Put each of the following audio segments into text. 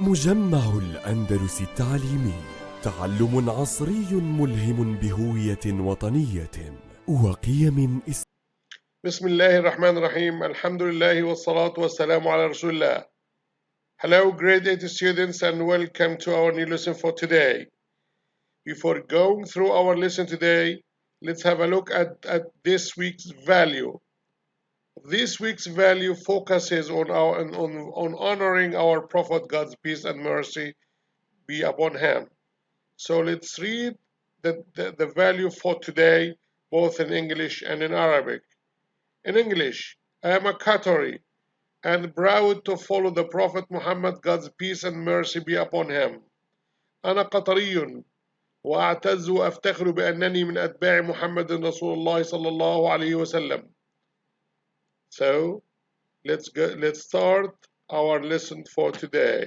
مجمع الأندلس التعليمي، تعلم عصري ملهم بهوية وطنية وقيم بسم الله الرحمن الرحيم. الحمد لله والصلاة والسلام على رسول الله. Hello grade 8 students and welcome to our new lesson for today. Before going through our lesson today, let's have a look at this week's value. This week's value focuses on honoring our Prophet, God's peace and mercy be upon him. So let's read the value for today, both in English and in Arabic. In English, I am a Qatari and proud to follow the Prophet Muhammad, God's peace and mercy be upon him. أنا قطري وأعتز وأفتخر بأنني من أتباع محمد رسول الله صلى الله عليه وسلم. So let's start our lesson for today.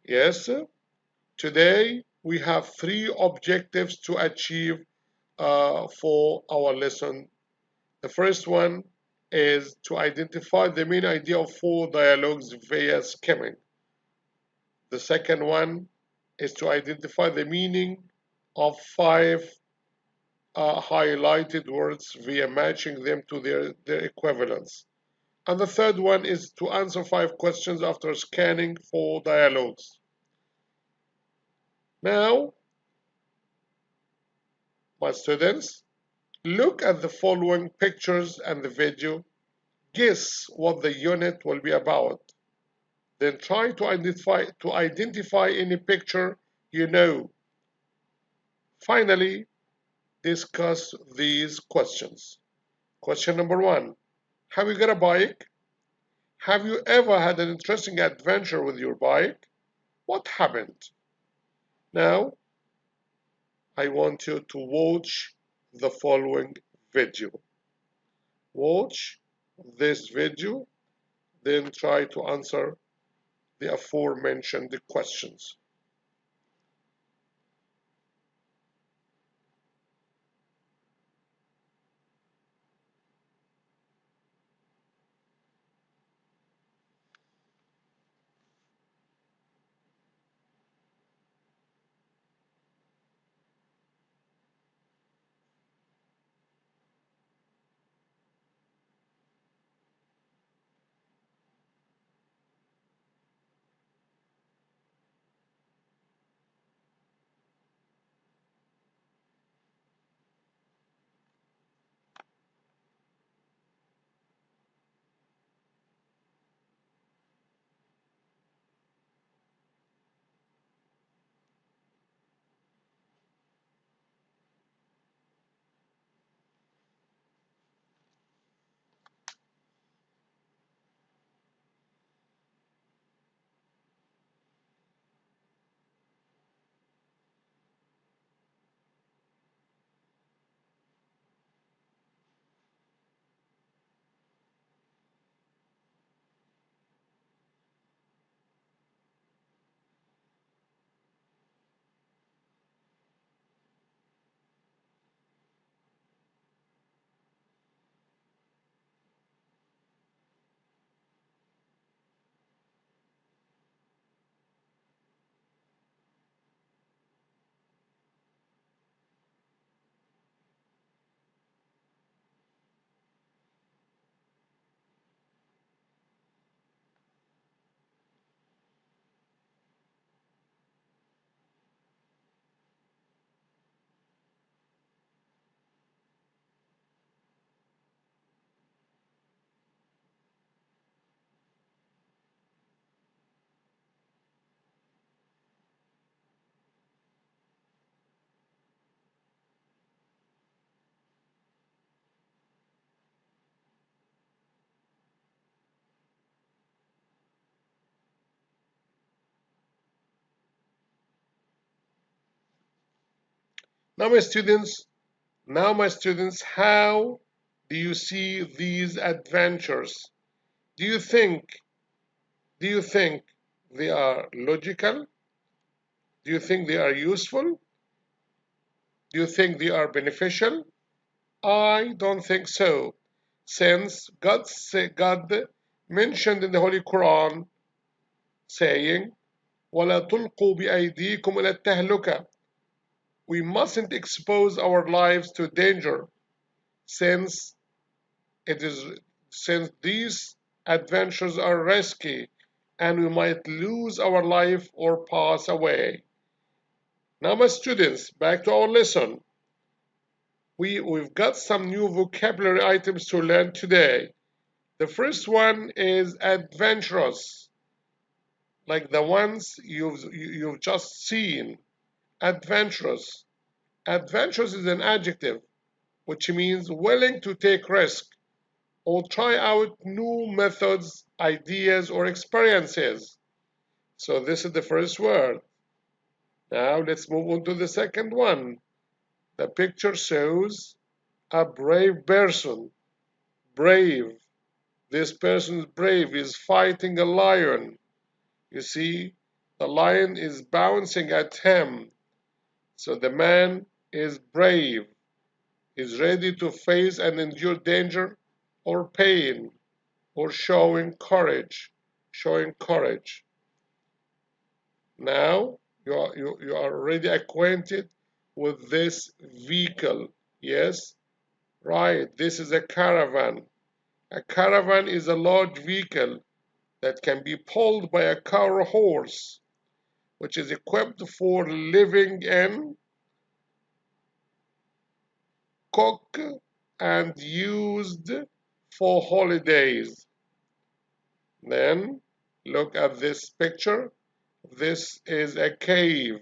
Yes, today we have three objectives to achieve for our lesson. The first one is to identify the main idea of 4 dialogues via skimming. The second one is to identify the meaning of 5 highlighted words via matching them to their equivalents. And the third one is to answer 5 questions after scanning 4 dialogues. Now, my students, look at the following pictures and the video. Guess what the unit will be about. Then try to identify any picture you know. Finally, discuss these questions. Question number 1. Have you got a bike? Have you ever had an interesting adventure with your bike? What happened? Now, I want you to watch the following video. Watch this video, then try to answer the aforementioned questions. Now, my students, how do you see these adventures? Do you think they are logical? Do you think they are useful? Do you think they are beneficial? I don't think so, since God mentioned in the Holy Quran saying وَلَا تُلْقُوا بِأَيْدِيكُمْ إِلَى التَّهْلُكَةِ. We mustn't expose our lives to danger since these adventures are risky and we might lose our life or pass away. Now, my students, back to our lesson. We've got some new vocabulary items to learn today. The first one is adventurous, like the ones you've just seen. Adventurous. Adventurous is an adjective, which means willing to take risk or try out new methods, ideas, or experiences. So this is the first word. Now let's move on to the second one. The picture shows a brave person. Brave. This person is brave. He's fighting a lion. You see, the lion is bouncing at him. So the man is brave. He's ready to face and endure danger or pain or showing courage. Showing courage. Now you are already acquainted with this vehicle. Yes? Right, this is a caravan. A caravan is a large vehicle that can be pulled by a car or horse, which is equipped for living in, cook, and used for holidays. Then look at this picture. This is a cave.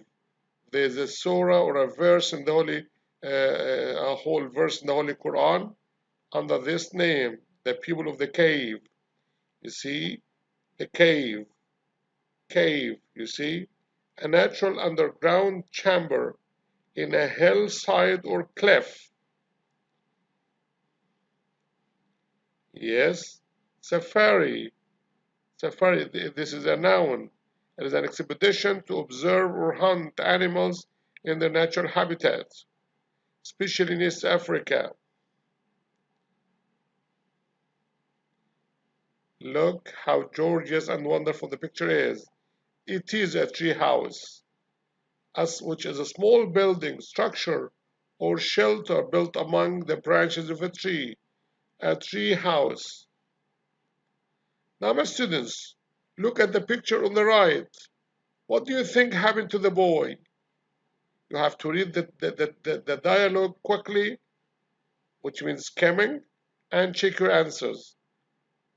There's a surah or a verse in the a whole verse in the Holy Quran under this name, the people of the cave. You see, the cave, you see, a natural underground chamber in a hillside or cliff. Yes, safari. Safari, this is a noun. It is an expedition to observe or hunt animals in their natural habitats, especially in East Africa. Look how gorgeous and wonderful the picture is. It is a tree house, which is a small building, structure, or shelter built among the branches of a tree. A tree house. Now, my students, look at the picture on the right. What do you think happened to the boy? You have to read the dialogue quickly, which means skimming, and check your answers.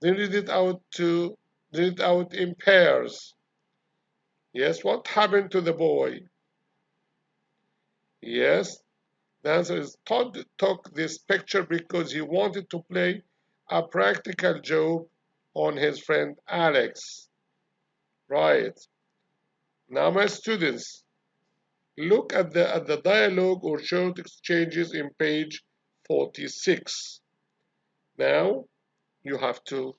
Then read it out in pairs. Yes, what happened to the boy? Yes, the answer is Todd took this picture because he wanted to play a practical joke on his friend Alex. Right. Now, my students, look at the dialogue or short exchanges in page 46. Now, you have to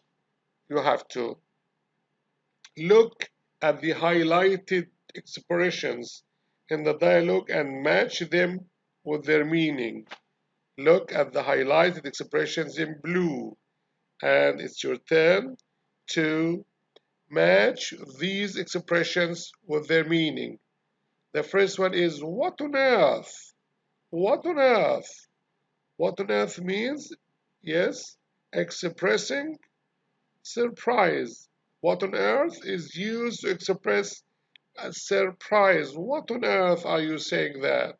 look at the highlighted expressions in the dialogue and match them with their meaning. Look at the highlighted expressions in blue, and it's your turn to match these expressions with their meaning. The first one is what on earth? What on earth? What on earth means, yes, expressing surprise. What on earth is used to express a surprise. What on earth are you saying that?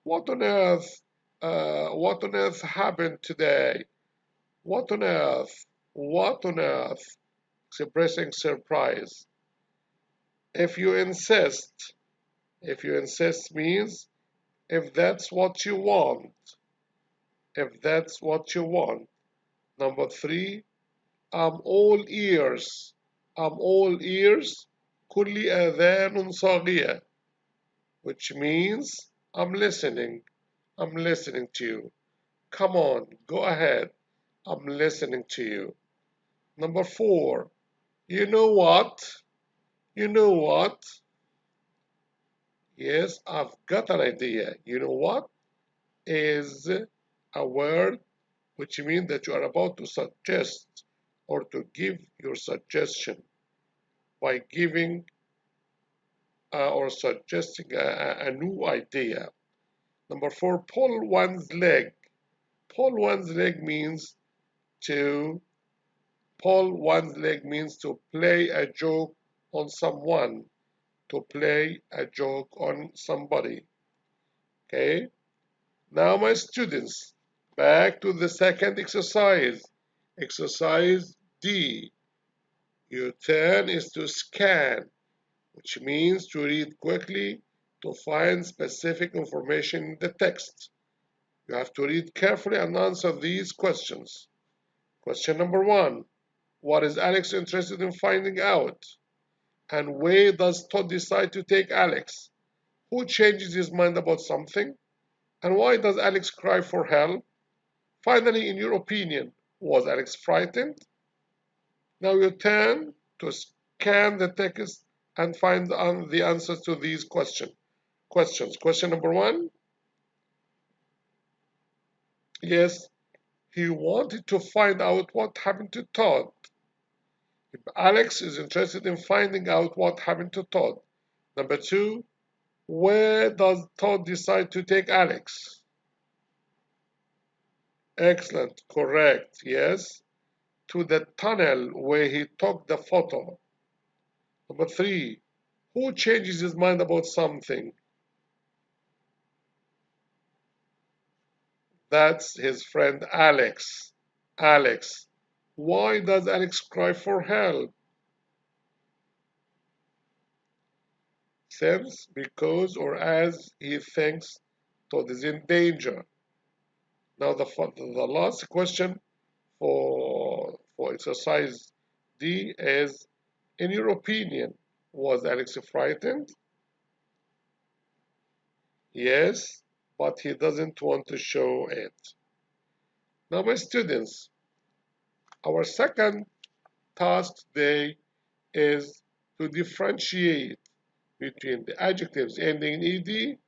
What on earth? What on earth happened today? What on earth? What on earth? Expressing surprise. If you insist means if that's what you want. If that's what you want. Number 3, I'm all ears. I'm all ears. كلي آذان صاغية. Which means I'm listening. I'm listening to you. Come on, go ahead. I'm listening to you. Number 4, you know what? You know what? Yes, I've got an idea. You know what is a word which means that you are about to suggest or to give your suggestion. by giving or suggesting a new idea. Number 4, pull one's leg. Pull one's leg means to play a joke on someone, to play a joke on somebody. Okay, now my students, back to the second exercise. Exercise D. Your turn is to scan, which means to read quickly to find specific information in the text. You have to read carefully and answer these questions. Question number 1. What is Alex interested in finding out? And where does Todd decide to take Alex? Who changes his mind about something? And why does Alex cry for help? Finally, in your opinion, was Alex frightened? Now your turn to scan the text and find the answers to these questions. Question number 1. Yes, he wanted to find out what happened to Todd. Alex is interested in finding out what happened to Todd. Number 2, where does Todd decide to take Alex? Excellent, correct, yes. To the tunnel where he took the photo. Number 3, who changes his mind about something? That's his friend Alex. Alex. Why does Alex cry for help? Since, because, or as he thinks Todd is in danger. Now the last question for exercise D is, in your opinion, was Alex frightened? Yes, but he doesn't want to show it. Now my students, our second task today is to differentiate between the adjectives ending in ed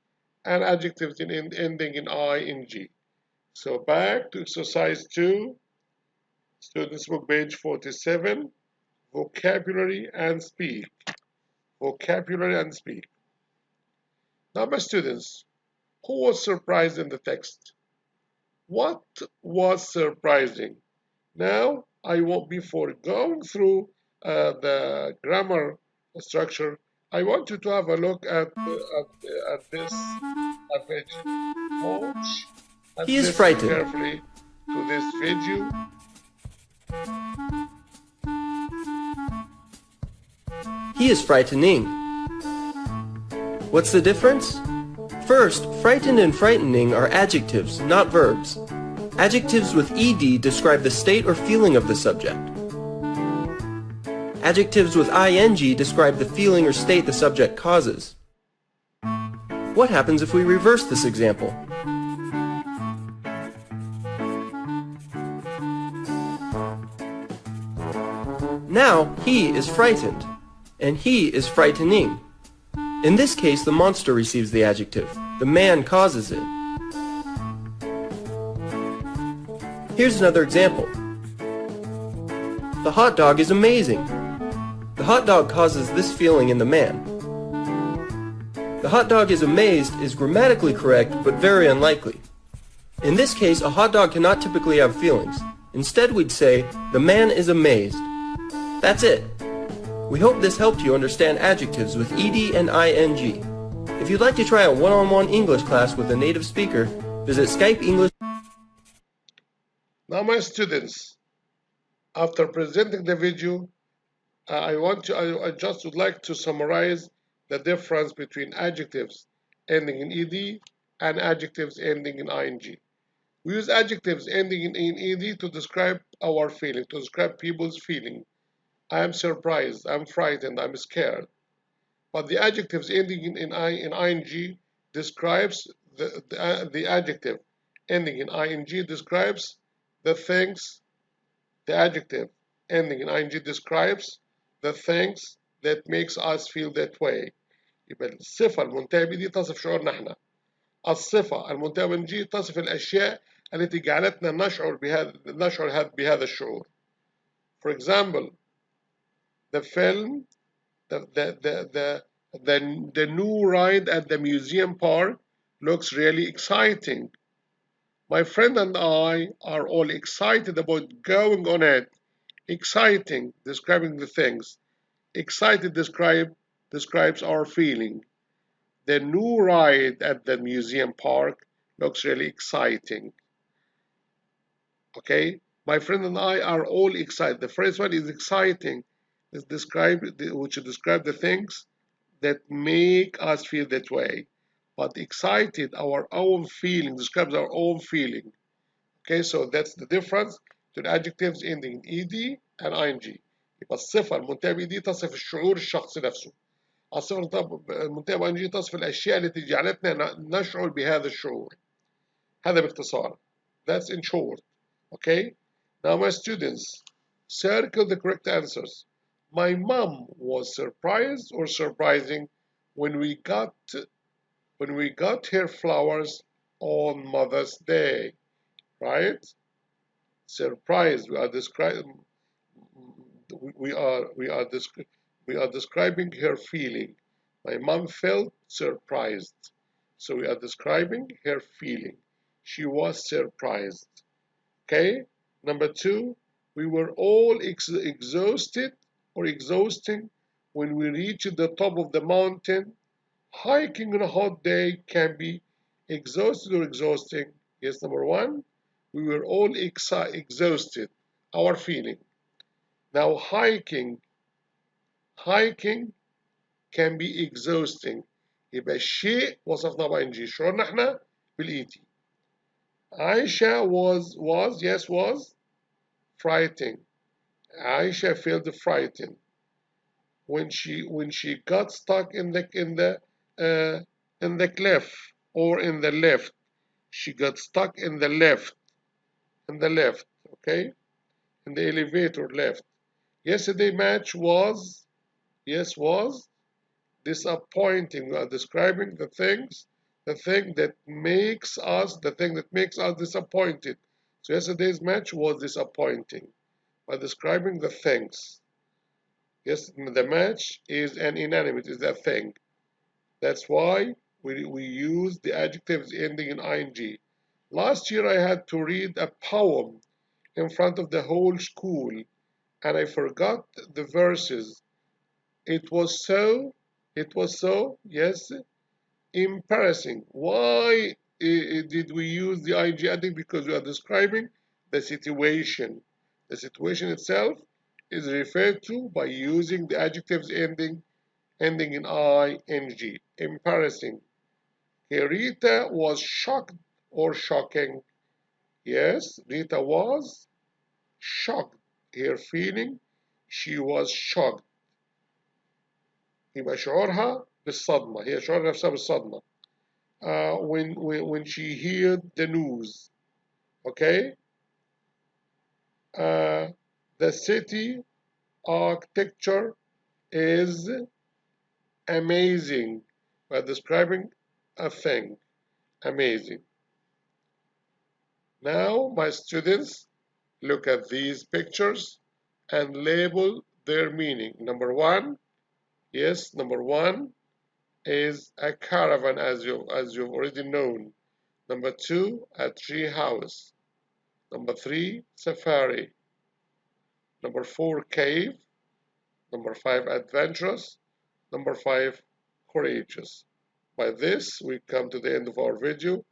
and adjectives ending in ing. So back to exercise 2, students book page 47, vocabulary and speak. Vocabulary and speak. Now my students, who was surprised in the text? What was surprising? Now before going through the grammar structure, I want you to have a look at this page. Watch and He is listen frightened. carefully to this video. He is frightening. What's the difference? First, frightened and frightening are adjectives, not verbs. Adjectives with ed describe the state or feeling of the subject. Adjectives with ing describe the feeling or state the subject causes. What happens if we reverse this example? Now, he is frightened, and he is frightening. In this case, the monster receives the adjective. The man causes it. Here's another example. The hot dog is amazing. The hot dog causes this feeling in the man. The hot dog is amazed is grammatically correct, but very unlikely. In this case, a hot dog cannot typically have feelings. Instead, we'd say, the man is amazed. That's it. We hope this helped you understand adjectives with ed and ing. If you'd like to try a one-on-one English class with a native speaker, visit Skype English. Now my students, after presenting the video, I just would like to summarize the difference between adjectives ending in ed and adjectives ending in ing. We use adjectives ending in ed to describe our feeling, to describe people's feeling. I am surprised, I'm frightened, I'm scared. But the adjectives ending in ing describes the adjective ending in ing describes the things. The adjective ending in ing describes the things that makes us feel that way. يبقى الصفة المنتهية بدي تصف شعورنا احنا. الصفة المنتهية من جي تصف الأشياء التي جعلتنا نشعر بهذا الشعور. For example, the film the new ride at the museum park looks really exciting. My friend and I are all excited about going on it. Exciting, describing the things. Excited describes our feeling. The new ride at the museum park looks really exciting. Okay? My friend and I are all excited. The first one is exciting. It's which describe the things that make us feel that way. But excited, our own feeling, describes our own feeling. Okay, so that's the difference to the adjectives ending in ed and ing. يبقى الصفة المنتهية بإد تصف الشعور الشخصي نفسه. الصفة المنتهية بإن تصف الأشياء التي جعلتنا نشعر بهذا الشعور. هذا باختصار. That's in short. Okay? Now my students, circle the correct answers. My mom was surprised or surprising when we got her flowers on Mother's Day. Right? Surprised. We are describing her feeling. My mom felt surprised. So we are describing her feeling. She was surprised. Okay? Number two, we were all exhausted or exhausting when we reached the top of the mountain. Hiking on a hot day can be exhausted or exhausting. Yes, number one, we were all exhausted, our feeling. Now hiking can be exhausting. يبقى الشيء وصفناه بإنجي شعورنا احنا بالإيتي. Aisha was frightened. Aisha felt frightened when she got stuck in the cliff or in the lift. She got stuck in the lift, okay, in the elevator lift. Yesterday match was disappointing. We are describing the thing that makes us disappointed. So yesterday's match was disappointing by describing the things. Yes, the match is an inanimate, is a thing. That's why we use the adjectives ending in ing. Last year I had to read a poem in front of the whole school and I forgot the verses. It was so, yes, embarrassing. Why did we use the ing adjective? Because we are describing the situation. The situation itself is referred to by using the adjectives ending in ing. Embarrassing. Okay, Rita was shocked or shocking. Yes, Rita was shocked. Her feeling, she was shocked. يبقى شعورها بالصدمة. هي شعور نفسها بالصدمة. When she heard the news. Okay? The city architecture is amazing. By describing a thing. Amazing. Now, my students, look at these pictures and label their meaning. Number one is a caravan, as you've already known. Number two, a tree house. Number three, safari. Number four, cave. Number five, adventurous. Number five, courageous. By this, we come to the end of our video.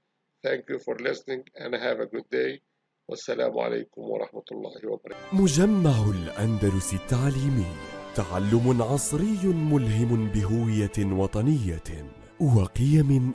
Thank you for listening and have a good day. والسلام عليكم ورحمة الله وبركاته. مجمع الأندلس التعليمي، تعلم عصري ملهم بهوية وطنية وقيم